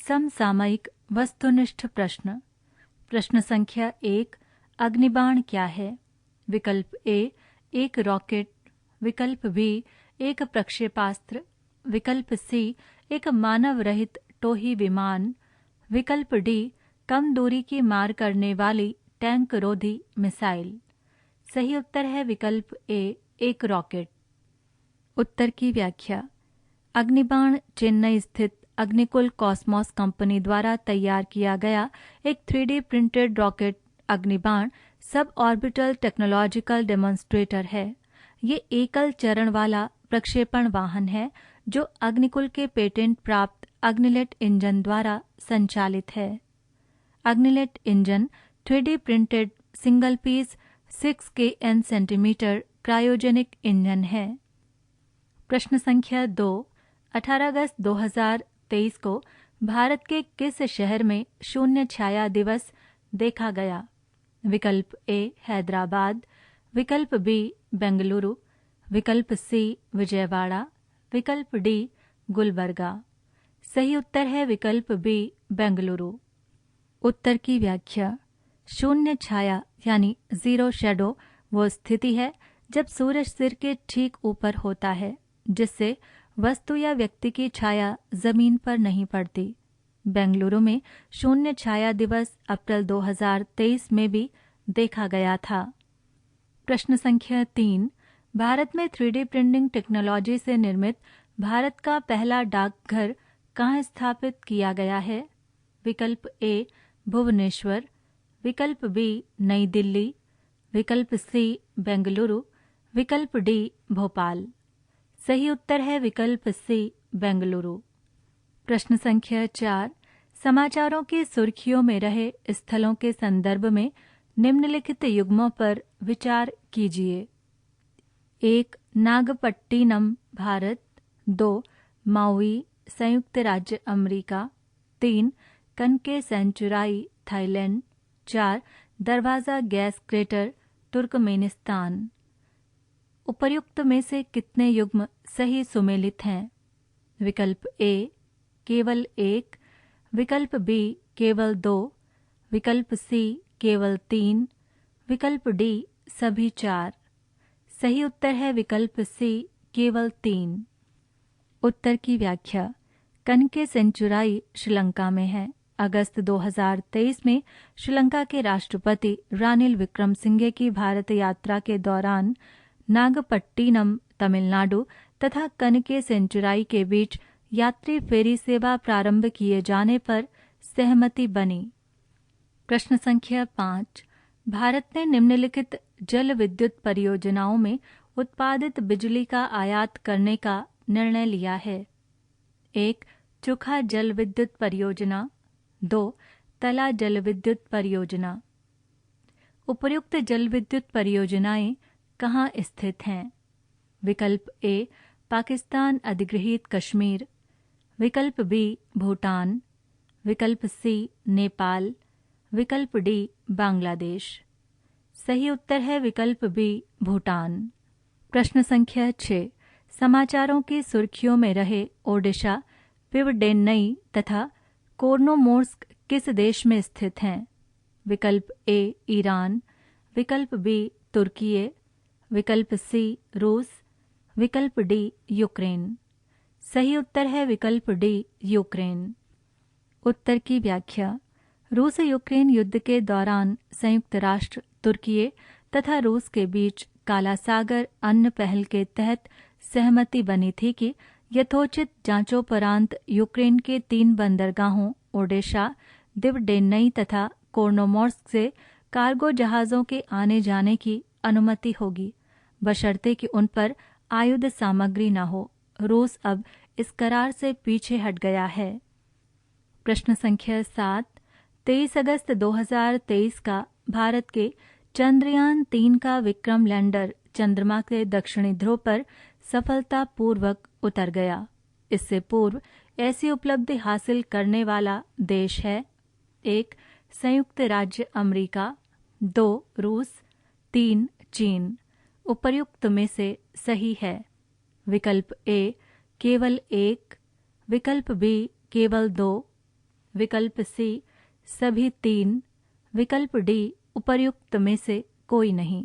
समसामयिक वस्तुनिष्ठ प्रश्न। प्रश्न संख्या 1, अग्निबाण क्या है? विकल्प ए, एक रॉकेट। विकल्प बी, एक प्रक्षेपास्त्र। विकल्प सी, एक मानव रहित टोही विमान। विकल्प डी, कम दूरी की मार करने वाली टैंक रोधी मिसाइल। सही उत्तर है विकल्प ए, एक रॉकेट। उत्तर की व्याख्या। अग्निबाण चेन्नई स्थित अग्निकुल कॉस्मोस कंपनी द्वारा तैयार किया गया एक 3D printed rocket अग्निबाण sub orbital technological demonstrator है। ये एकल चरण वाला प्रक्षेपण वाहन है जो अग्निकुल के पेटेंट प्राप्त अग्निलेट इंजन द्वारा संचालित है। Agnilet engine 3D printed single piece 6 kN centimetre cryogenic engine है। प्रश्न संख्या 2, 18 अगस्त 2023 को भारत के किस शहर में शून्य छाया दिवस देखा गया? विकल्प ए, हैदराबाद। विकल्प बी, बेंगलुरु। विकल्प सी, विजयवाड़ा। विकल्प डी, गुलबर्गा। सही उत्तर है विकल्प बी, बेंगलुरु। उत्तर की व्याख्या। शून्य छाया यानी जीरो शेडो वो स्थिति है जब सूरज सिर के ठीक ऊपर होता है, जिससे वस्तु या व्यक्ति की छाया जमीन पर नहीं पड़ती। बेंगलुरु में शून्य छाया दिवस अप्रैल 2023 में भी देखा गया था। प्रश्न संख्या 3, भारत में 3D प्रिंटिंग टेक्नोलॉजी से निर्मित भारत का पहला डाकघर कहाँ स्थापित किया गया है? विकल्प ए, भुवनेश्वर। विकल्प बी, नई दिल्ली। विकल्प सी, बेंगलुरु। विकल्प डी, भोपाल। सही उत्तर है विकल्प सी, बेंगलुरु। प्रश्न संख्या 4, समाचारों की सुर्खियों में रहे स्थलों के संदर्भ में निम्नलिखित युग्मों पर विचार कीजिए। 1, नागपट्टिनम, भारत। 2, माउई, संयुक्त राज्य अमेरिका। 3, कनके सेंचुराई, थाईलैंड। 4, दरवाजा गैस क्रेटर, तुर्कमेनिस्तान। उपर्युक्त में से कितने युग्म सही सुमेलित हैं? विकल्प ए, केवल 1। विकल्प बी, केवल 2। विकल्प सी, केवल 3। विकल्प डी, सभी 4। सही उत्तर है विकल्प सी, केवल 3। उत्तर की व्याख्या। कनके सेंचुराई श्रीलंका में है। अगस्त 2023 में श्रीलंका के राष्ट्रपति रानिल विक्रमसिंघे की भारत यात्रा के दौरान नागपट्टिनम, तमिलनाडु तथा कनके सेंचुराई के बीच यात्री फेरी सेवा प्रारंभ किए जाने पर सहमति बनी। प्रश्न संख्या 5, भारत ने निम्नलिखित जल विद्युत परियोजनाओं में उत्पादित बिजली का आयात करने का निर्णय लिया है। 1, चुखा जल विद्युत परियोजना। 2, तला जल विद्युत परियोजना। उपर्युक्त जल विद्युत परियोजनाएं कहाँ स्थित हैं? विकल्प ए, पाकिस्तान अधिगृहीत कश्मीर। विकल्प बी, भूटान। विकल्प सी, नेपाल। विकल्प डी, बांग्लादेश। सही उत्तर है विकल्प बी, भूटान। प्रश्न संख्या 6, समाचारों की सुर्खियों में रहे ओडिशा, पिवडेन्नई तथा कोर्नोमोर्स्क किस देश में स्थित हैं? विकल्प ए, ईरान। विकल्प बी, तुर्की। विकल्प सी, रूस। विकल्प डी, यूक्रेन। सही उत्तर है विकल्प डी, यूक्रेन। उत्तर की व्याख्या। रूस यूक्रेन युद्ध के दौरान संयुक्त राष्ट्र, तुर्की तथा रूस के बीच काला सागर अन्न पहल के तहत सहमति बनी थी कि यथोचित जांचोपरांत यूक्रेन के 3 बंदरगाहों ओडेशा, दिवडेन्नई तथा कोर्नोमोर्स्क से कार्गो जहाज़ों के आने जाने की अनुमति होगी, बशर्ते कि उन पर आयुध सामग्री न हो। रूस अब इस करार से पीछे हट गया है। प्रश्न संख्या 7, 23 अगस्त 2023 का भारत के चंद्रयान 3 का विक्रम लैंडर चंद्रमा के दक्षिणी ध्रुव पर सफलतापूर्वक उतर गया। इससे पूर्व ऐसी उपलब्धि हासिल करने वाला देश है। 1, संयुक्त राज्य अमेरिका। 2, रूस। 3, चीन। उपर्युक्त में से सही है। विकल्प ए, केवल 1। विकल्प बी, केवल 2। विकल्प सी सभी 3, विकल्प डी उपर्युक्त में से कोई नहीं।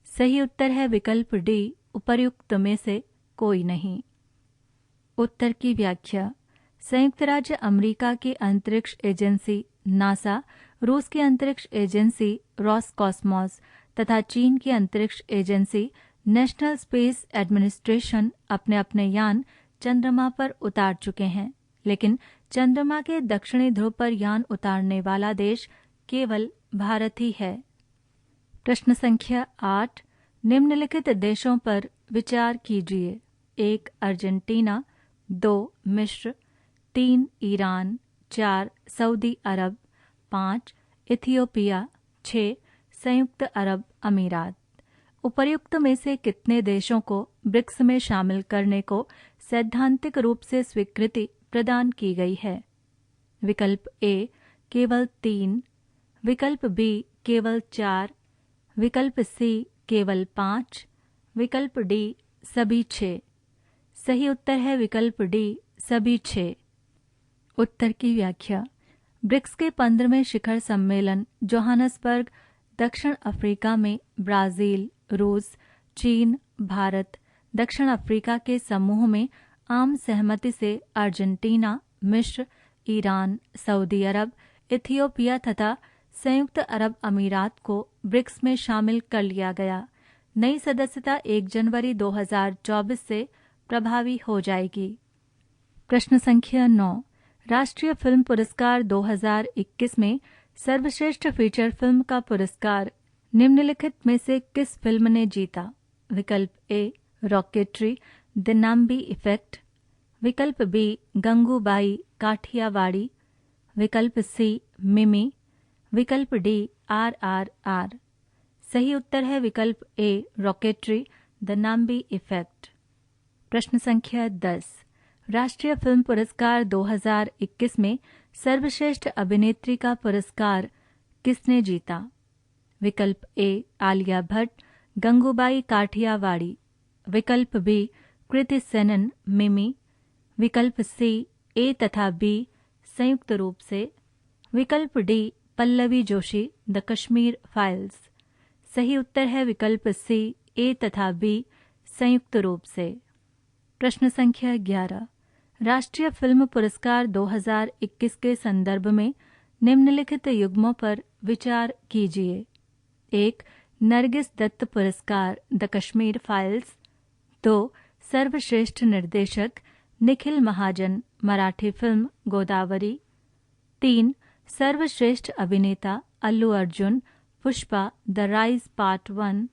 सही उत्तर है विकल्प डी उपर्युक्त में से कोई नहीं। उत्तर की व्याख्या। संयुक्त राज्य अमेरिका की अंतरिक्ष एजेंसी नासा, रूस की अंतरिक्ष एजेंसी रॉसकॉस्मोस तथा चीन की अंतरिक्ष एजेंसी नेशनल स्पेस एडमिनिस्ट्रेशन अपने अपने यान चंद्रमा पर उतार चुके हैं, लेकिन चंद्रमा के दक्षिणी ध्रुव पर यान उतारने वाला देश केवल भारत ही है। प्रश्न संख्या 8, निम्नलिखित देशों पर विचार कीजिए। 1 अर्जेंटीना, 2 मिस्र, 3 ईरान, 4 सऊदी अरब, 5 इथियोपिया, 6 संयुक्त अरब अमीरात। उपर्युक्त में से कितने देशों को ब्रिक्स में शामिल करने को सैद्धांतिक रूप से स्वीकृति प्रदान की गई है? विकल्प ए केवल 3, विकल्प बी केवल 4, विकल्प सी केवल 5, विकल्प डी सभी 6। सही उत्तर है विकल्प डी सभी 6। उत्तर की व्याख्या। ब्रिक्स के 15वें शिखर सम्मेलन जोहानसबर्ग, दक्षिण अफ्रीका में ब्राजील, रूस, चीन, भारत, दक्षिण अफ्रीका के समूह में आम सहमति से अर्जेंटीना, मिस्र, ईरान, सऊदी अरब, इथियोपिया तथा संयुक्त अरब अमीरात को ब्रिक्स में शामिल कर लिया गया। नई सदस्यता 1 जनवरी 2024 से प्रभावी हो जाएगी। प्रश्न संख्या 9, राष्ट्रीय फिल्म पुरस्कार 2021 में सर्वश्रेष्ठ फीचर फिल्म का पुरस्कार निम्नलिखित में से किस फिल्म ने जीता? विकल्प ए रॉकेट्री द नाम्बी इफेक्ट, विकल्प बी गंगूबाई काठियावाड़ी, विकल्प सी मिमी, विकल्प डी RRR। सही उत्तर है विकल्प ए रॉकेट्री द नाम्बी इफेक्ट। प्रश्न संख्या 10, राष्ट्रीय फिल्म पुरस्कार 2021 में सर्वश्रेष्ठ अभिनेत्री का पुरस्कार किसने जीता? विकल्प ए आलिया भट्ट गंगूबाई काठियावाड़ी, विकल्प बी कृति सेनन मिमी, विकल्प सी ए तथा बी संयुक्त रूप से, विकल्प D Pallavi Joshi the Kashmir files. सही उत्तर है विकल्प सी ए तथा बी संयुक्त रूप से। प्रश्न संख्या 11, राष्ट्रीय फिल्म पुरस्कार 2021 के संदर्भ में निम्नलिखित युग्मों पर विचार कीजिए। 1 नरगिस दत्त पुरस्कार द कश्मीर फाइल्स, 2 सर्वश्रेष्ठ निर्देशक निखिल महाजन मराठी फिल्म गोदावरी, 3 सर्वश्रेष्ठ अभिनेता Allu Arjun Pushpa the rise part 1,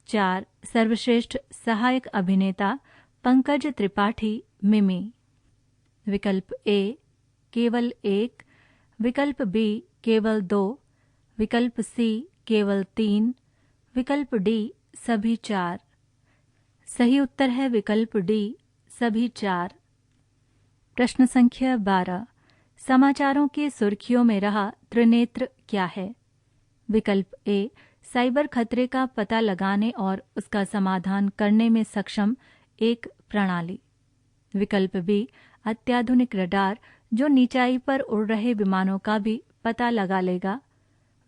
4 सर्वश्रेष्ठ सहायक अभिनेता पंकज त्रिपाठी मिमी। विकल्प ए केवल 1, विकल्प बी केवल 2, विकल्प सी केवल 3, विकल्प डी सभी 4। सही उत्तर है विकल्प डी सभी 4। प्रश्न संख्या 12, समाचारों की सुर्खियों में रहा त्रिनेत्र क्या है? विकल्प ए साइबर खतरे का पता लगाने और उसका समाधान करने में सक्षम एक प्रणाली, विकल्प बी अत्याधुनिक रडार जो नीचाई पर उड़ रहे विमानों का भी पता लगा लेगा,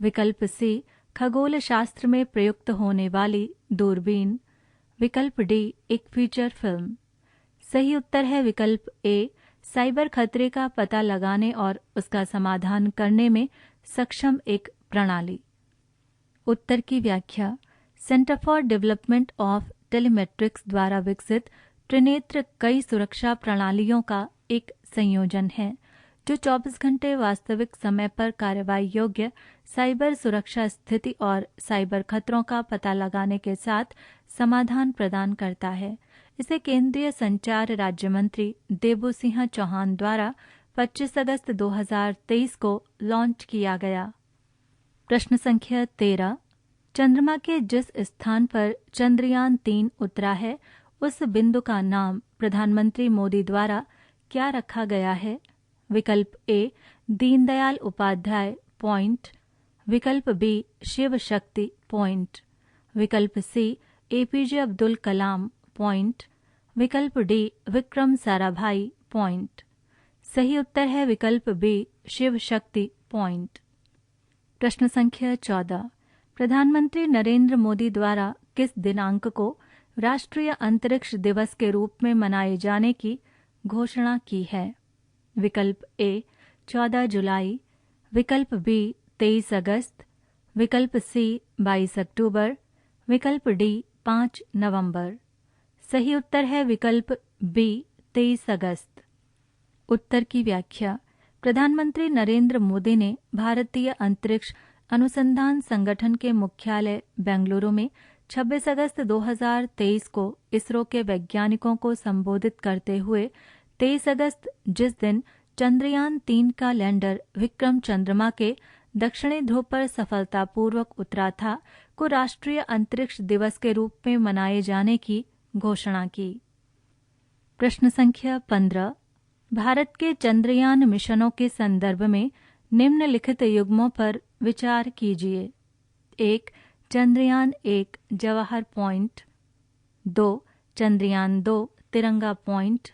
विकल्प सी खगोल शास्त्र में प्रयुक्त होने वाली दूरबीन, विकल्प डी एक फीचर फिल्म। सही उत्तर है विकल्प ए साइबर खतरे का पता लगाने और उसका समाधान करने में सक्षम एक प्रणाली। उत्तर की व्याख्या। सेंटर फॉर डेवलपमेंट ऑफ टेलीमेट्रिक्स द्वारा विकसित त्रिनेत्र कई सुरक्षा प्रणालियों का एक संयोजन है जो 24 घंटे वास्तविक समय पर कार्रवाई योग्य साइबर सुरक्षा स्थिति और साइबर खतरों का पता लगाने के साथ समाधान प्रदान करता है। इसे केंद्रीय संचार राज्य मंत्री देबू सिंह चौहान द्वारा 25 अगस्त 2023 को लॉन्च किया गया। प्रश्न संख्या 13, चंद्रमा के जिस स्थान पर चंद्रयान 3 उतरा है उस बिंदु का नाम प्रधानमंत्री मोदी द्वारा क्या रखा गया है? विकल्प ए दीनदयाल उपाध्याय पॉइंट, विकल्प बी शिव शक्ति पॉइंट, विकल्प सी एपीजे अब्दुल कलाम पॉइंट, विकल्प डी विक्रम साराभाई पॉइंट। सही उत्तर है विकल्प बी शिव शक्ति पॉइंट। प्रश्न संख्या 14, प्रधानमंत्री नरेंद्र मोदी द्वारा किस दिनांक को राष्ट्रीय अंतरिक्ष दिवस के रूप में मनाए जाने की घोषणा की है? विकल्प ए 14 जुलाई, विकल्प बी 23 अगस्त, विकल्प सी 22 अक्टूबर, विकल्प डी 5 नवंबर। सही उत्तर है विकल्प बी 23 अगस्त। उत्तर की व्याख्या। प्रधानमंत्री नरेंद्र मोदी ने भारतीय अंतरिक्ष अनुसंधान संगठन के मुख्यालय बेंगलुरु में 26 अगस्त 2023 को इसरो के वैज्ञानिकों को संबोधित करते हुए 23 अगस्त, जिस दिन चंद्रयान 3 का लैंडर विक्रम चंद्रमा के दक्षिणी ध्रुव पर सफलतापूर्वक उतरा था, को राष्ट्रीय अंतरिक्ष दिवस के रूप में मनाए जाने की घोषणा की। प्रश्न संख्या 15, भारत के चंद्रयान मिशनों के संदर्भ में निम्नलिखित युग्मों पर विचार कीजिए। 1. चंद्रयान 1 जवाहर पॉइंट, 2. चंद्रयान 2 तिरंगा पॉइंट,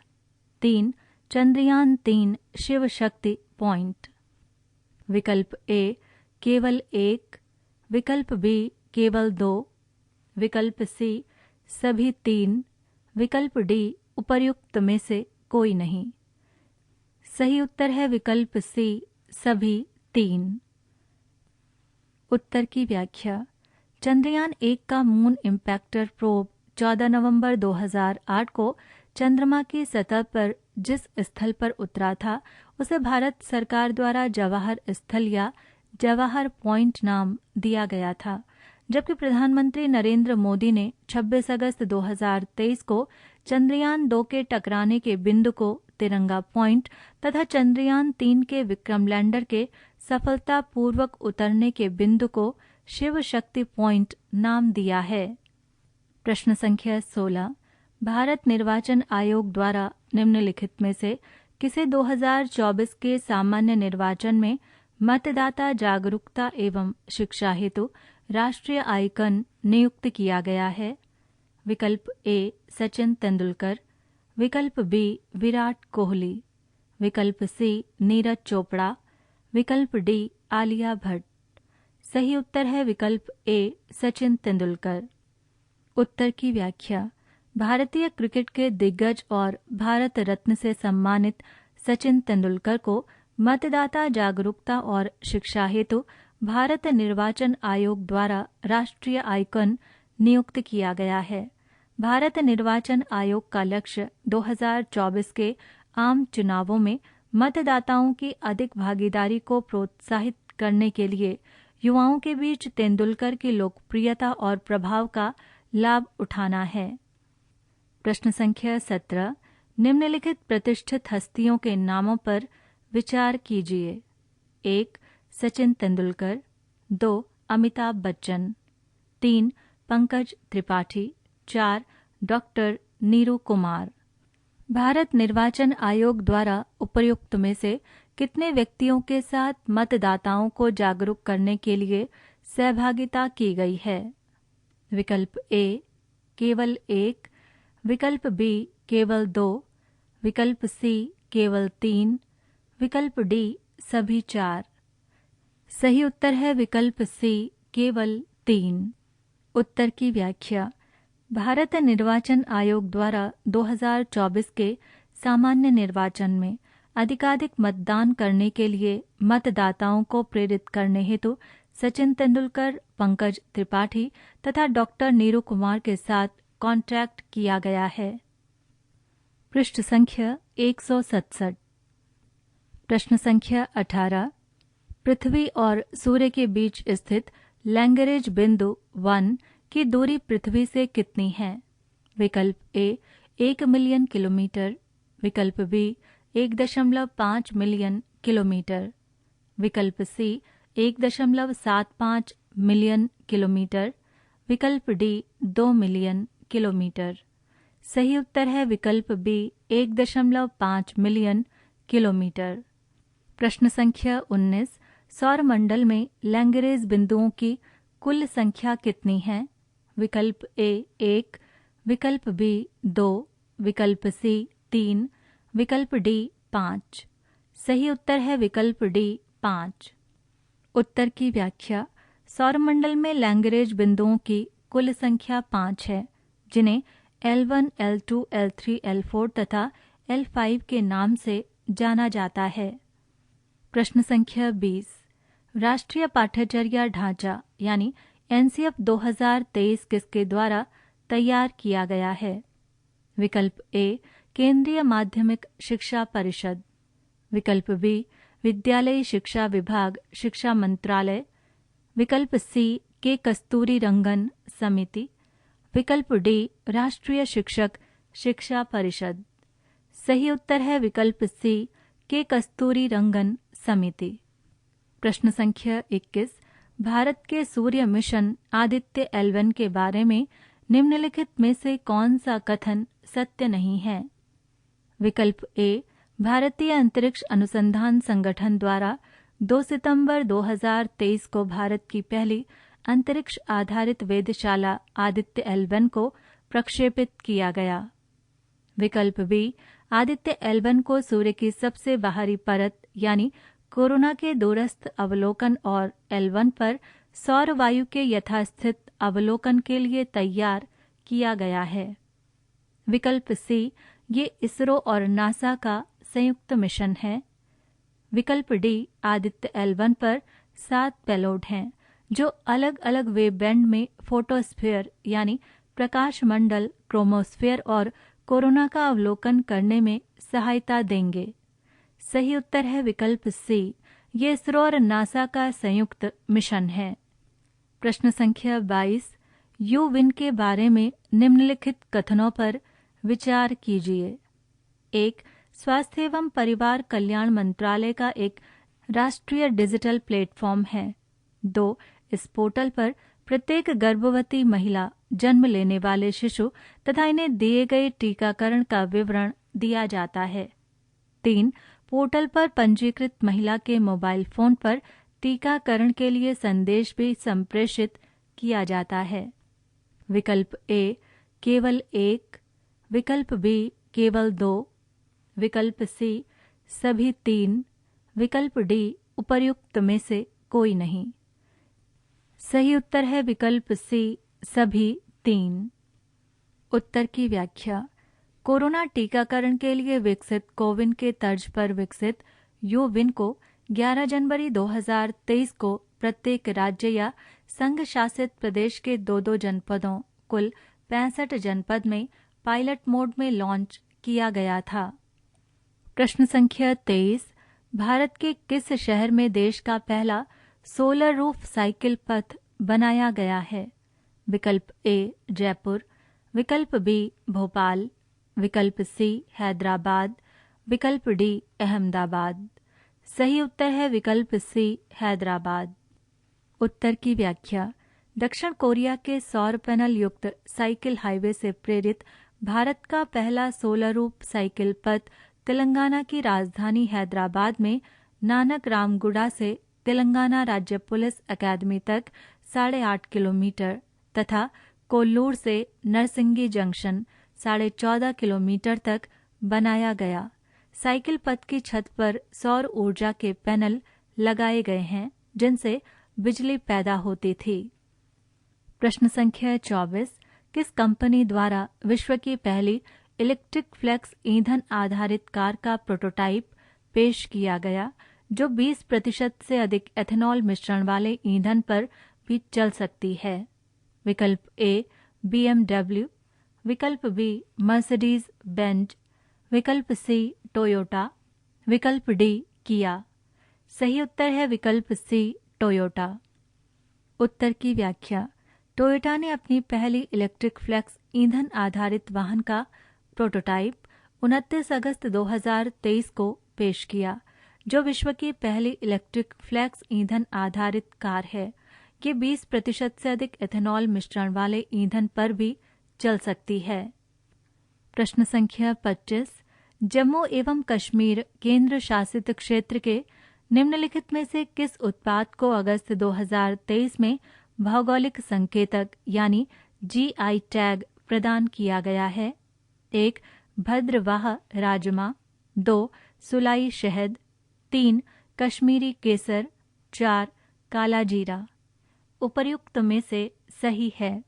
3. चंद्रयान 3 शिव शक्ति पॉइंट। विकल्प ए केवल 1, विकल्प बी केवल 2, विकल्प सी सभी 3, विकल्प डी उपर्युक्त में से कोई नहीं। सही उत्तर है विकल्प सी सभी 3। उत्तर की व्याख्या। चंद्रयान 1 का मून इम्पैक्टर प्रोब 14 नवंबर 2008 को चंद्रमा की सतह पर जिस स्थल पर उतरा था, उसे भारत सरकार द्वारा जवाहर स्थल या जवाहर पॉइंट नाम दिया गया था, जबकि प्रधानमंत्री नरेंद्र मोदी ने 26 अगस्त 2023 को चंद्रयान 2 के टकराने के बिंदु को तिरंगा पॉइंट तथा चंद्रयान 3 के विक्रम लैंडर के सफलतापूर्वक उतरने के बिंदु को शिव शक्ति पॉइंट नाम दिया है। प्रश्न संख्या 16, भारत निर्वाचन आयोग द्वारा निम्नलिखित में से किसे 2024 के सामान्य निर्वाचन में मतदाता जागरूकता एवं शिक्षा हेतु राष्ट्रीय आइकन नियुक्त किया गया है? विकल्प ए सचिन तेंदुलकर, विकल्प बी विराट कोहली, विकल्प सी नीरज चोपड़ा, विकल्प डी आलिया भट्ट। सही उत्तर है विकल्प ए सचिन तेंदुलकर। उत्तर की व्याख्या। भारतीय क्रिकेट के दिग्गज और भारत रत्न से सम्मानित सचिन तेंदुलकर को मतदाता जागरूकता और शिक्षा हेतु भारत निर्वाचन आयोग द्वारा राष्ट्रीय आइकन नियुक्त किया गया है। भारत निर्वाचन आयोग का लक्ष्य 2024 के आम चुनावों में मतदाताओं की अधिक भागीदारी को प्रोत्साहित करने के लिए युवाओं के बीच तेंदुलकर की लोकप्रियता और प्रभाव का लाभ उठाना है। प्रश्न संख्या 17, निम्नलिखित प्रतिष्ठित हस्तियों के नामों पर विचार कीजिए। 1. सचिन तेंदुलकर, 2. अमिताभ बच्चन, 3. पंकज त्रिपाठी, 4. डॉक्टर नीरू कुमार। भारत निर्वाचन आयोग द्वारा उपर्युक्त में से कितने व्यक्तियों के साथ मतदाताओं को जागरूक करने के लिए सहभागिता की गई है? विकल्प ए केवल 1, विकल्प बी केवल 2, विकल्प सी केवल 3, विकल्प डी सभी 4। सही उत्तर है विकल्प सी केवल 3। उत्तर की व्याख्या। भारत निर्वाचन आयोग द्वारा 2024 के सामान्य निर्वाचन में अधिकाधिक मतदान करने के लिए मतदाताओं को प्रेरित करने हेतु सचिन तेंदुलकर, पंकज त्रिपाठी तथा डॉक्टर नीरू कुमार के साथ कॉन्ट्रैक्ट किया गया है। पृष्ठ संख्या 167। प्रश्न संख्या 18, पृथ्वी और सूर्य के बीच स्थित लैंगरेज बिंदु 1 की दूरी पृथ्वी से कितनी है? विकल्प ए 1 मिलियन किलोमीटर, विकल्प बी 1.5 मिलियन किलोमीटर, विकल्प सी 1.75 मिलियन किलोमीटर, विकल्प डी 2 मिलियन किलोमीटर। सही उत्तर है विकल्प बी 1.5 मिलियन किलोमीटर। प्रश्न संख्या 19, सौर मंडल में लैंगरेज बिंदुओं की कुल संख्या कितनी है? विकल्प ए 1, विकल्प बी 2, विकल्प सी 3, विकल्प डी 5। सही उत्तर है विकल्प डी 5। उत्तर की व्याख्या। सौरमंडल में लैंगरेज बिंदुओं की कुल संख्या 5 है, जिन्हें L1, L2, L3, L4 तथा L5 के नाम से जाना जाता है। प्रश्न संख्या 20। राष्ट्रीय पाठ्यचर्या ढांचा यानी NCF 2023 किसके द्वारा तैयार किया गया है? विकल्प ए केंद्रीय माध्यमिक शिक्षा परिषद, विकल्प बी विद्यालयी शिक्षा विभाग शिक्षा मंत्रालय, विकल्प सी के कस्तूरी रंगन समिति, विकल्प डी राष्ट्रीय शिक्षक शिक्षा परिषद। सही उत्तर है विकल्प सी के कस्तूरी रंगन समिति। प्रश्न संख्या 21। भारत के सूर्य मिशन आदित्य L1 के बारे में निम्नलिखित में से कौन सा कथन सत्य नहीं है? विकल्प ए भारतीय अंतरिक्ष अनुसंधान संगठन द्वारा 2 सितंबर 2023 को भारत की पहली अंतरिक्ष आधारित वेधशाला आदित्य L1 को प्रक्षेपित किया गया। विकल्प बी आदित्य L1 को सूर्य की सबसे बाहरी परत यानी कोरोना के दूरस्थ अवलोकन और L1 पर सौर वायु के यथास्थित अवलोकन के लिए तैयार किया गया है। विकल्प सी ये इसरो और नासा का संयुक्त मिशन है। विकल्प डी आदित्य L1 पर 7 पेलोड हैं, जो अलग अलग वेवबैंड में फोटोस्फीयर यानी प्रकाश मंडल, क्रोमोस्फीयर और कोरोना का अवलोकन करने में सहायता देंगे। सही उत्तर है विकल्प सी ये इसरो और नासा का संयुक्त मिशन है। प्रश्न संख्या 22। यू-विन के बारे में निम्नलिखित कथनों पर विचार कीजिए। 1. स्वास्थ्य एवं परिवार कल्याण मंत्रालय का एक राष्ट्रीय डिजिटल प्लेटफॉर्म है। 2. इस पोर्टल पर प्रत्येक गर्भवती महिला, जन्म लेने वाले शिशु तथा इन्हें दिए गए टीकाकरण का विवरण दिया जाता है। 3. पोर्टल पर पंजीकृत महिला के मोबाइल फोन पर टीकाकरण के लिए संदेश भी संप्रेषित किया जाता है। विकल्प ए केवल 1, विकल्प बी केवल 2, विकल्प सी सभी 3, विकल्प डी उपर्युक्त में से कोई नहीं। सही उत्तर है विकल्प सी सभी 3। उत्तर की व्याख्या। कोरोना टीकाकरण के लिए विकसित कोविन के तर्ज पर विकसित यू-विन को 11 जनवरी 2023 को प्रत्येक राज्य या संघ शासित प्रदेश के 2-2 जनपदों कुल 65 जनपद में पायलट मोड में लॉन्च किया गया था। प्रश्न संख्या 23। भारत के किस शहर में देश का पहला सोलर रूफ साइकिल पथ बनाया गया है? विकल्प ए जयपुर, विकल्प बी भोपाल, विकल्प सी हैदराबाद, विकल्प डी अहमदाबाद। सही उत्तर है विकल्प सी हैदराबाद। उत्तर की व्याख्या। दक्षिण कोरिया के सौर पैनल युक्त साइकिल हाईवे से प्रेरित भारत का पहला सोलर रूफ साइकिल पथ तेलंगाना की राजधानी हैदराबाद में नानक रामगुड़ा से तेलंगाना राज्य पुलिस अकादमी तक 8.5 किलोमीटर तथा कोल्लूर से नरसिंगी जंक्शन 14.5 किलोमीटर तक बनाया गया। साइकिल पथ की छत पर सौर ऊर्जा के पैनल लगाए गए हैं, जिनसे बिजली पैदा होती थी। प्रश्न संख्या 24। किस कंपनी द्वारा विश्व की पहली इलेक्ट्रिक फ्लेक्स ईंधन आधारित कार का प्रोटोटाइप पेश किया गया, जो 20% से अधिक एथेनॉल मिश्रण वाले ईंधन पर भी चल सकती है? विकल्प ए BMW, विकल्प बी मर्सिडीज बेंज, विकल्प सी टोयोटा, विकल्प डी किया। सही उत्तर है विकल्प सी टोयोटा। उत्तर की व्याख्या। टोयोटा ने अपनी पहली इलेक्ट्रिक फ्लेक्स ईंधन आधारित वाहन का प्रोटोटाइप 29 अगस्त 2023 को पेश किया, जो विश्व की पहली इलेक्ट्रिक फ्लेक्स ईंधन आधारित कार है। ये 20% से अधिक एथेनॉल मिश्रण वाले ईंधन पर भी चल सकती है। प्रश्न संख्या 25। जम्मू एवं कश्मीर केंद्र शासित क्षेत्र के निम्नलिखित में से किस उत्पाद को अगस्त 2023 में भौगोलिक संकेतक यानी GI टैग प्रदान किया गया है? 1. भद्रवाह राजमा, 2. सुलाई शहद, 3 कश्मीरी केसर, 4 काला जीरा। उपर्युक्त में से सही है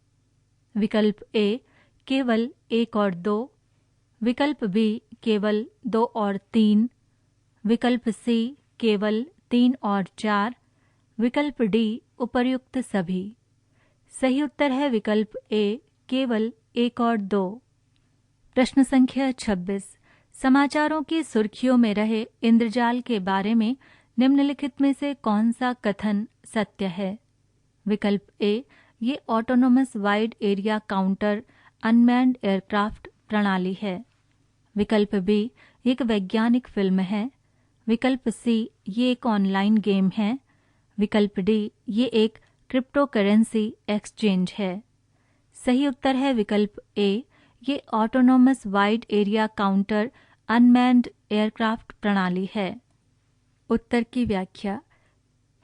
विकल्प ए केवल 1 और 2, विकल्प बी केवल 2 और 3, विकल्प सी केवल 3 और 4, विकल्प डी उपर्युक्त सभी। सही उत्तर है विकल्प ए केवल 1 और 2। प्रश्न संख्या 26। समाचारों की सुर्खियों में रहे इंद्रजाल के बारे में निम्नलिखित में से कौन सा कथन सत्य है? विकल्प ए ये autonomous wide area counter unmanned aircraft प्रणाली है। विकल्प बी एक वैज्ञानिक फिल्म है। विकल्प सी ये एक ऑनलाइन गेम है। विकल्प डी ये एक क्रिप्टो करेंसी एक्सचेंज है। सही उत्तर है विकल्प ए ये autonomous wide area counter unmanned aircraft प्रणाली है। उत्तर की व्याख्या।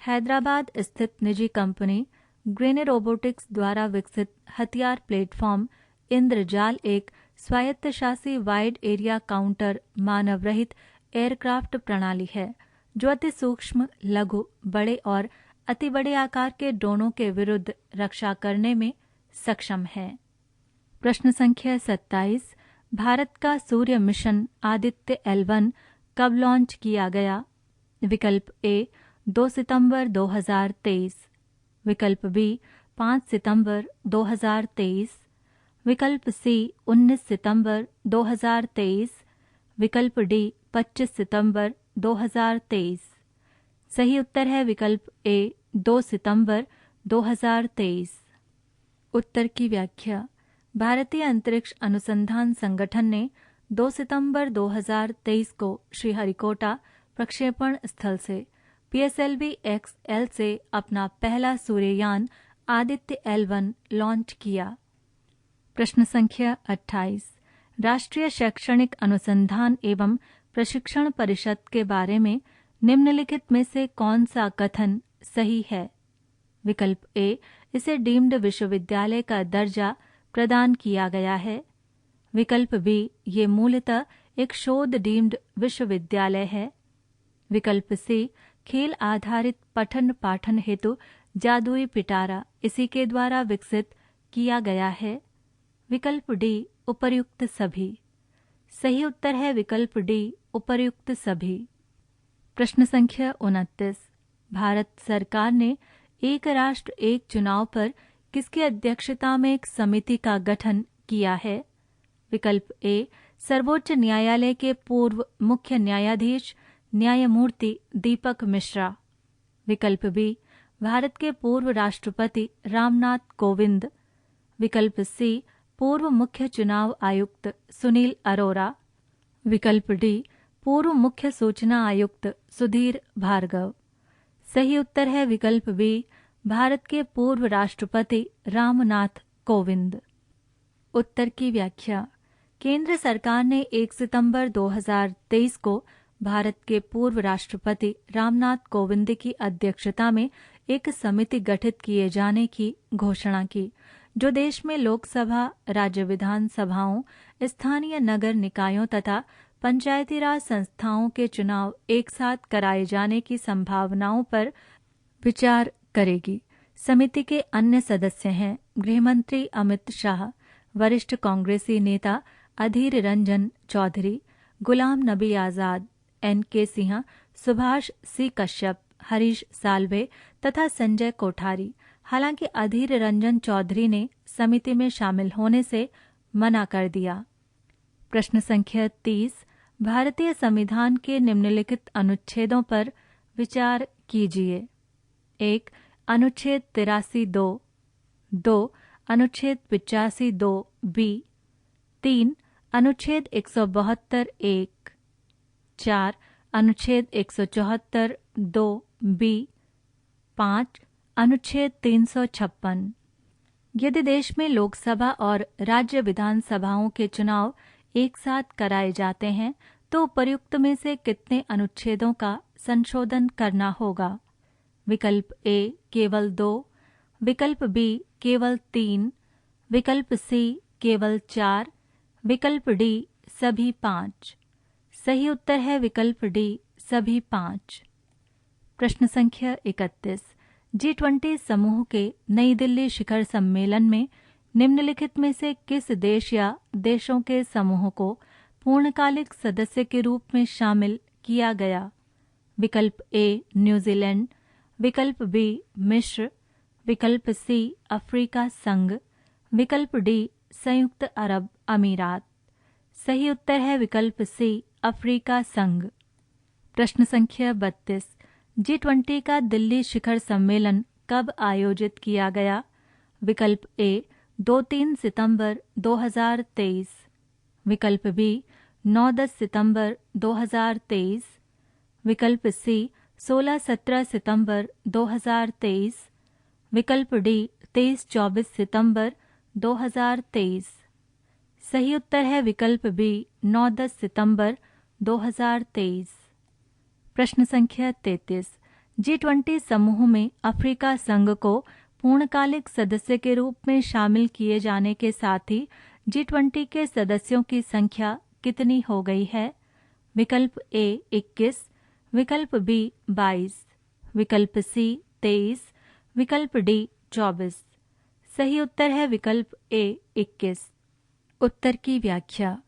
हैदराबाद स्थित निजी कंपनी ग्रेने रोबोटिक्स द्वारा विकसित हथियार प्लेटफॉर्म इंद्रजाल एक स्वायत्तशासी वाइड एरिया काउंटर मानव रहित एयरक्राफ्ट प्रणाली है जो अति सूक्ष्म, लघु, बड़े और अति बड़े आकार के ड्रोनों के विरुद्ध रक्षा करने में सक्षम है। प्रश्न संख्या 27। भारत का सूर्य मिशन आदित्य L1 कब लॉन्च किया गया? विकल्प ए 2 सितंबर 2023, विकल्प बी 5 सितंबर 2023, विकल्प सी 19 सितंबर 2023, विकल्प डी 25 सितंबर 2023। सही उत्तर है विकल्प ए 2 सितंबर 2023। उत्तर की व्याख्या। भारतीय अंतरिक्ष अनुसंधान संगठन ने 2 सितंबर 2023 को श्रीहरिकोटा प्रक्षेपण स्थल से PSLV-XL से अपना पहला सूर्ययान आदित्य L1 लॉन्च किया। प्रश्न संख्या 28। राष्ट्रीय शैक्षणिक अनुसंधान एवं प्रशिक्षण परिषद के बारे में निम्नलिखित में से कौन सा कथन सही है? विकल्प ए इसे डीम्ड विश्वविद्यालय का दर्जा प्रदान किया गया है। विकल्प बी ये मूलतः एक शोध डीम्ड विश्वविद्यालय है। विकल्प सी खेल आधारित पठन पाठन हेतु जादुई पिटारा इसी के द्वारा विकसित किया गया है। विकल्प डी उपर्युक्त सभी। सही उत्तर है विकल्प डी उपर्युक्त सभी। प्रश्न संख्या 29। भारत सरकार ने एक राष्ट्र एक चुनाव पर किसकी अध्यक्षता में एक समिति का गठन किया है? विकल्प ए सर्वोच्च न्यायालय के पूर्व मुख्य न्यायाधीश न्यायमूर्ति दीपक मिश्रा। विकल्प बी भारत के पूर्व राष्ट्रपति रामनाथ कोविंद। विकल्प सी पूर्व मुख्य चुनाव आयुक्त सुनील अरोरा। विकल्प डी पूर्व मुख्य सूचना आयुक्त सुधीर भार्गव। सही उत्तर है विकल्प बी भारत के पूर्व राष्ट्रपति रामनाथ कोविंद। उत्तर की व्याख्या। केंद्र सरकार ने 1 सितंबर 2023 को भारत के पूर्व राष्ट्रपति रामनाथ कोविंद की अध्यक्षता में एक समिति गठित किए जाने की घोषणा की, जो देश में लोकसभा, राज्य विधानसभाओं, स्थानीय नगर निकायों तथा पंचायती राज संस्थाओं के चुनाव एक साथ कराए जाने की संभावनाओं पर विचार करेगी। समिति के अन्य सदस्य हैं गृहमंत्री अमित शाह, वरिष्ठ कांग्रेसी नेता अधीर रंजन चौधरी, गुलाम नबी आजाद, N.K. सिंह, सुभाष सी कश्यप, हरीश साल्वे तथा संजय कोठारी। हालांकि अधीर रंजन चौधरी ने समिति में शामिल होने से मना कर दिया। प्रश्न संख्या 30। भारतीय संविधान के निम्नलिखित अनुच्छेदों पर विचार कीजिए। 1. अनुच्छेद 83(2), 2. अनुच्छेद 85(2)(b), 3. अनुच्छेद 172(1), 4. अनुच्छेद 174(2)(b), 5. अनुच्छेद 356। यदि देश में लोकसभा और राज्य विधानसभाओं के चुनाव एक साथ कराए जाते हैं तो उपर्युक्त में से कितने अनुच्छेदों का संशोधन करना होगा? विकल्प ए केवल 2, विकल्प बी केवल 3, विकल्प सी केवल 4, विकल्प डी सभी 5। सही उत्तर है विकल्प डी सभी 5। प्रश्न संख्या 31। G20 समूह के नई दिल्ली शिखर सम्मेलन में निम्नलिखित में से किस देश या देशों के समूह को पूर्णकालिक सदस्य के रूप में शामिल किया गया? विकल्प ए न्यूजीलैंड, विकल्प बी मिस्र, विकल्प सी अफ्रीका संघ, विकल्प डी संयुक्त अरब अमीरात। सही उत्तर है विकल्प सी अफ्रीका संघ। प्रश्न संख्या 32। G20 का दिल्ली शिखर सम्मेलन कब आयोजित किया गया? विकल्प ए 2-3 सितंबर 2023, विकल्प बी 9-10 सितंबर 2023, विकल्प सी 16-17 सितंबर 2023, विकल्प डी 23-24 सितंबर 2023। सही उत्तर है विकल्प बी 9-10 सितंबर 2023। प्रश्न संख्या 33। G20 समूह में अफ्रीका संघ को पूर्णकालिक सदस्य के रूप में शामिल किए जाने के साथ ही G20 के सदस्यों की संख्या कितनी हो गई है? विकल्प ए 21, विकल्प बी 22, विकल्प सी 23, विकल्प डी 24। सही उत्तर है विकल्प ए 21। उत्तर की व्याख्या।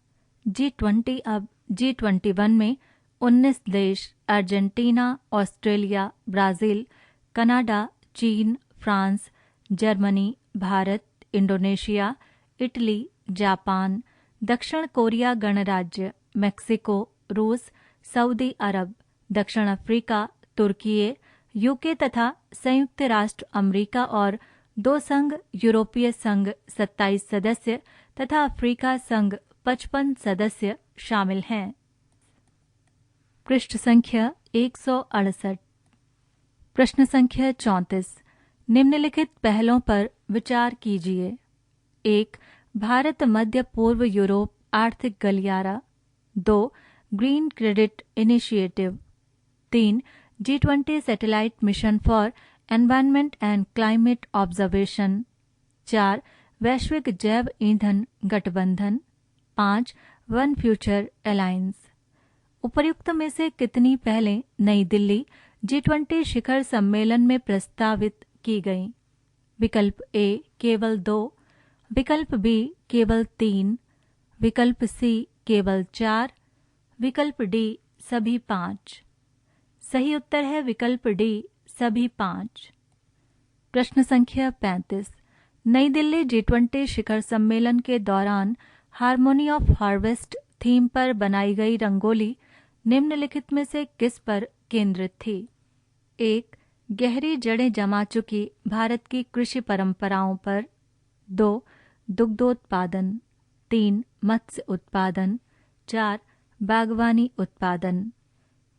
G20 अब G21 में 19 देश अर्जेंटीना, ऑस्ट्रेलिया, ब्राजील, कनाडा, चीन, France, Germany, Bharat, Indonesia, Italy, Japan, दक्षिण कोरिया गणराज्य, मेक्सिको, रूस, सऊदी अरब, दक्षिण अफ्रीका, तुर्की, यूके तथा संयुक्त राष्ट्र अमेरिका और 2 संघ यूरोपीय संघ 27 सदस्य तथा अफ्रीका संघ 55 सदस्य शामिल हैं। पृष्ठ संख्या 168। प्रश्न संख्या 34। निम्नलिखित पहलों पर विचार कीजिए। 1. भारत मध्य पूर्व यूरोप आर्थिक गलियारा। 2. Green credit initiative. 3. G20 satellite mission for environment and climate observation. 4. वैश्विक जैव ईंधन गठबंधन। 5. One future alliance. उपर्युक्त में से कितनी पहलें नई दिल्ली G20 शिखर सम्मेलन में प्रस्तावित की गई? विकल्प ए केवल 2, विकल्प बी केवल 3, विकल्प सी केवल 4, विकल्प डी सभी 5। सही उत्तर है विकल्प डी सभी 5। प्रश्न संख्या 35। नई दिल्ली G20 शिखर सम्मेलन के दौरान हार्मोनी ऑफ हार्वेस्ट थीम पर बनाई गई रंगोली निम्नलिखित में से किस पर केंद्रित थी? 1. गहरी जड़ें जमा चुकी भारत की कृषि परंपराओं पर। 2. दुग्धोत्पादन। 3. मत्स्य उत्पादन। 4. बागवानी उत्पादन।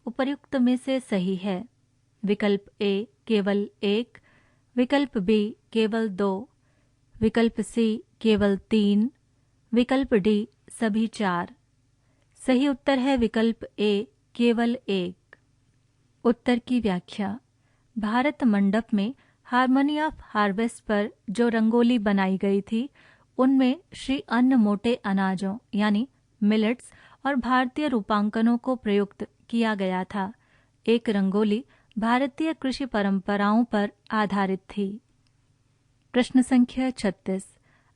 उपर्युक्त में से सही है विकल्प ए केवल 1, विकल्प बी केवल 2, विकल्प सी केवल 3, विकल्प डी सभी 4। सही उत्तर है विकल्प ए केवल 1। उत्तर की व्याख्या। भारत मंडप में हार्मोनी ऑफ हार्वेस्ट पर जो रंगोली बनाई गई थी उनमें श्री अन्न मोटे अनाजों यानी मिलेट्स और भारतीय रूपांकनों को प्रयुक्त किया गया था। एक रंगोली भारतीय कृषि परंपराओं पर आधारित थी। प्रश्न संख्या 36।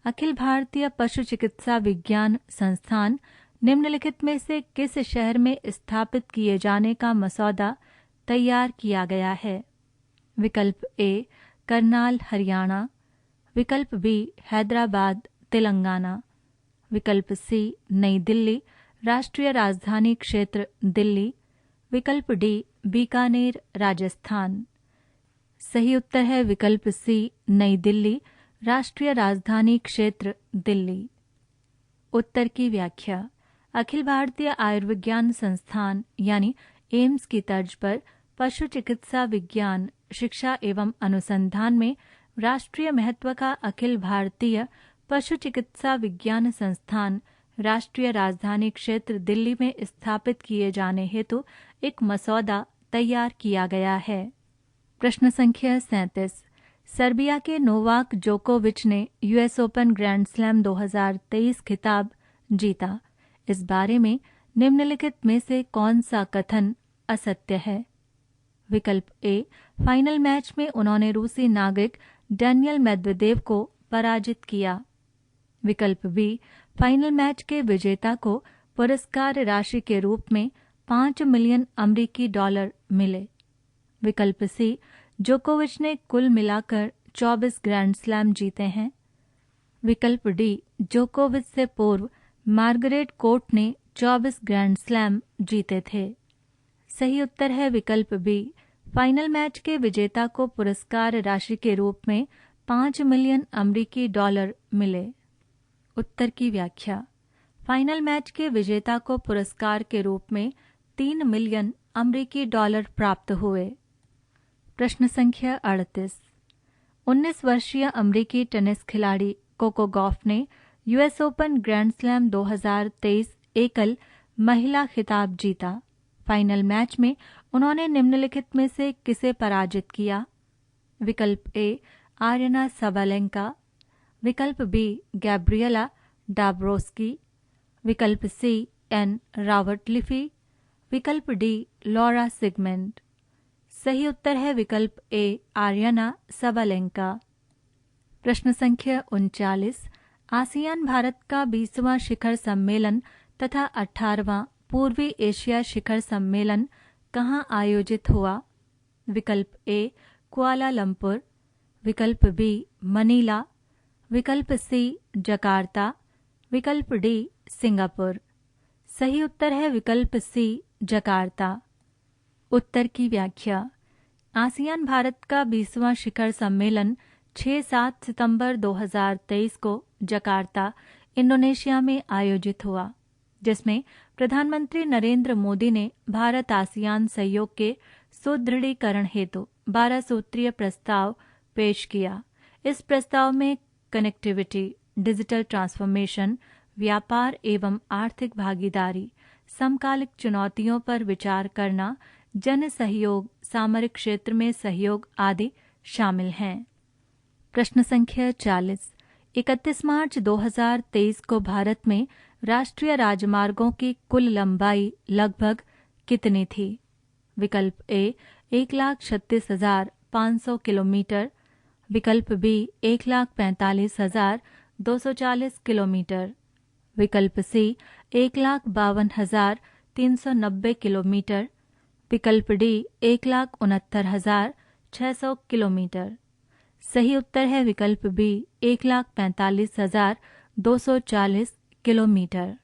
अखिल भारतीय पशु चिकित्सा विज्ञान संस्थान निम्नलिखित में से किस शहर में स्थापित किए जाने का मसौदा तैयार किया गया है? विकल्प ए करनाल हरियाणा, विकल्प बी हैदराबाद तेलंगाना, विकल्प सी नई दिल्ली राष्ट्रीय राजधानी क्षेत्र दिल्ली, विकल्प डी बीकानेर राजस्थान। सही उत्तर है विकल्प सी नई दिल्ली राष्ट्रीय राजधानी क्षेत्र दिल्ली। उत्तर की व्याख्या। अखिल भारतीय आयुर्विज्ञान संस्थान यानी एम्स की तर्ज पर पशु चिकित्सा विज्ञान शिक्षा एवं अनुसंधान में राष्ट्रीय महत्व का अखिल भारतीय पशु चिकित्सा विज्ञान संस्थान राष्ट्रीय राजधानी क्षेत्र दिल्ली में स्थापित किए जाने हेतु एक मसौदा तैयार किया गया है। प्रश्न संख्या 37। सर्बिया के नोवाक जोकोविच ने यूएस ओपन ग्रैंड स्लैम 2023 खिताब जीता। इस बारे में निम्नलिखित में से कौन सा कथन असत्य है? विकल्प ए, फाइनल मैच में उन्होंने रूसी नागरिक डैनियल मेदवेदेव को पराजित किया। विकल्प बी, फाइनल मैच के विजेता को पुरस्कार राशि के रूप में 5 मिलियन अमेरिकी डॉलर मिले। विकल्प सी, जोकोविच ने कुल मिलाकर 24 ग्रैंड स्लैम जीते हैं। विकल्प डी, जोकोविच से पूर्व मार्गरेट कोर्ट ने 24 ग्रैंड स्लैम जीते थे। सही उत्तर है विकल्प बी, फाइनल मैच के विजेता को पुरस्कार राशि के रूप में 5 मिलियन अमेरिकी डॉलर मिले। उत्तर की व्याख्या। फाइनल मैच के विजेता को पुरस्कार के रूप में 3 मिलियन अमेरिकी डॉलर प्राप्त हुए। प्रश्न संख्या 38। 19 वर्षीय अमेरिकी टेनिस खिलाड़ी कोको गॉफ ने यूएस ओपन ग्रैंड स्लैम 2023 एकल महिला खिताब जीता। फाइनल मैच में उन्होंने निम्नलिखित में से किसे पराजित किया? विकल्प ए, आर्यना साबालेंका। विकल्प बी, गैब्रिएला डाब्रोस्की। विकल्प सी, एन रावटलिफी। विकल्प डी, लॉरा सिगमेंट। सही उत्तर है विकल्प ए, आर्यना साबालेंका। प्रश्न संख्या 39। आसियान भारत का 20वां शिखर सम्मेलन तथा 18वां पूर्वी एशिया शिखर सम्मेलन कहाँ आयोजित हुआ? विकल्प ए, कुआलालंपुर। विकल्प बी, मनीला। विकल्प सी, जकार्ता। विकल्प डी, सिंगापुर। सही उत्तर है विकल्प सी, जकार्ता। उत्तर की व्याख्या। आसियान भारत का 20वां शिखर सम्मेलन 6-7 सितंबर 2023 को जकार्ता, इंडोनेशिया में आयोजित हुआ, जिसमें प्रधानमंत्री नरेंद्र मोदी ने भारत आसियान सहयोग के सुदृढ़ीकरण हेतु 12 सूत्रीय प्रस्ताव पेश किया। इस प्रस्ताव में कनेक्टिविटी, डिजिटल ट्रांसफॉर्मेशन, व्यापार एवं आर्थिक भागीदारी, समकालिक चुनौतियों पर विचार करना, जन सहयोग, सामरिक क्षेत्र में सहयोग आदि शामिल हैं। प्रश्न संख्या 40। 31 मार्च 2023 को भारत में राष्ट्रीय राजमार्गों की कुल लंबाई लगभग कितनी थी? विकल्प ए, 1,36,500 किलोमीटर। विकल्प बी, 1,45,240 किलोमीटर। विकल्प सी, 1,52,390 किलोमीटर। विकल्प डी, 1,69,600 किलोमीटर। सही उत्तर है विकल्प बी, 1,45,240 किलोमीटर।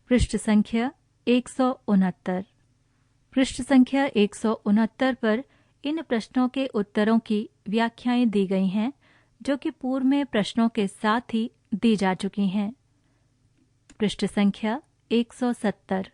पृष्ठ संख्या 169। पृष्ठ संख्या 169 पर इन प्रश्नों के उत्तरों की व्याख्याएं दी गई हैं, जो कि पूर्व में प्रश्नों के साथ ही दी जा चुकी हैं। पृष्ठ संख्या 170।